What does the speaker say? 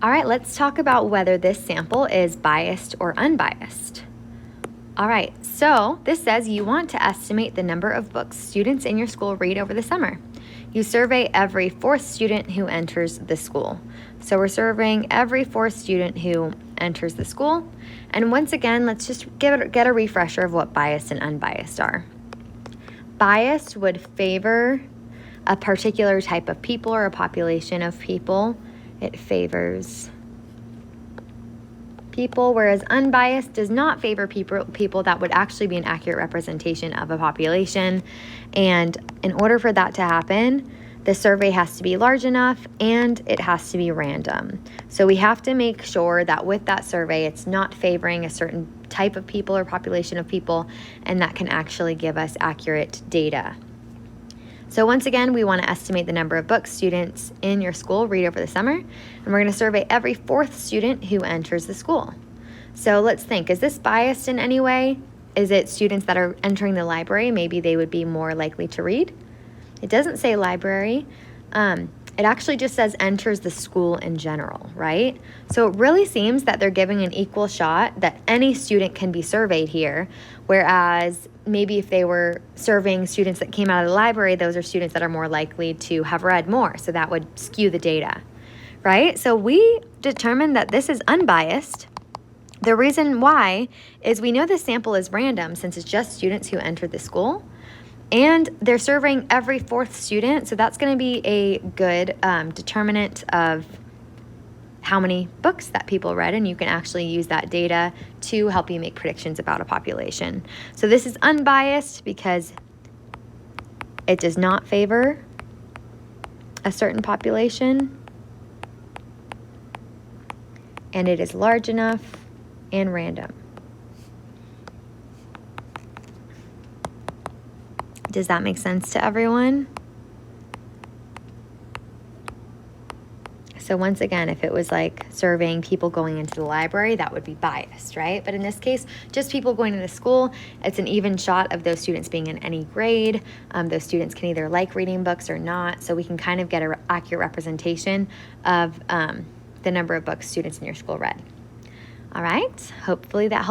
All right, let's talk about whether this sample is biased or unbiased. All right, so this says you want to estimate the number of books students in your school read over the summer. You survey every fourth student who enters the school. So we're surveying every fourth student who enters the school. And once again, let's just get a refresher of what biased and unbiased are. Biased would favor a particular type of people or a population of people. It favors people, whereas unbiased does not favor people that would actually be an accurate representation of a population. And in order for that to happen, the survey has to be large enough and it has to be random. So we have to make sure that with that survey, it's not favoring a certain type of people or population of people, and that can actually give us accurate data. So once again, we want to estimate the number of books students in your school read over the summer, and we're going to survey every fourth student who enters the school. So let's think, is this biased in any way? Is it students that are entering the library? Maybe they would be more likely to read. It doesn't say library. It actually just says enters the school in general, right? So it really seems that they're giving an equal shot that any student can be surveyed here, whereas maybe if they were surveying students that came out of the library, those are students that are more likely to have read more, so that would skew the data, right? So we determined that this is unbiased. The reason why is we know the sample is random since it's just students who entered the school. And they're surveying every fourth student, so that's going to be a good determinant of how many books that people read, and you can actually use that data to help you make predictions about a population. So this is unbiased because it does not favor a certain population, and it is large enough and random. Does that make sense to everyone? So once again, if it was like surveying people going into the library, that would be biased, right? But in this case, just people going into school, it's an even shot of those students being in any grade. Those students can either like reading books or not, so we can kind of get an accurate representation of the number of books students in your school read. All right, hopefully that helps.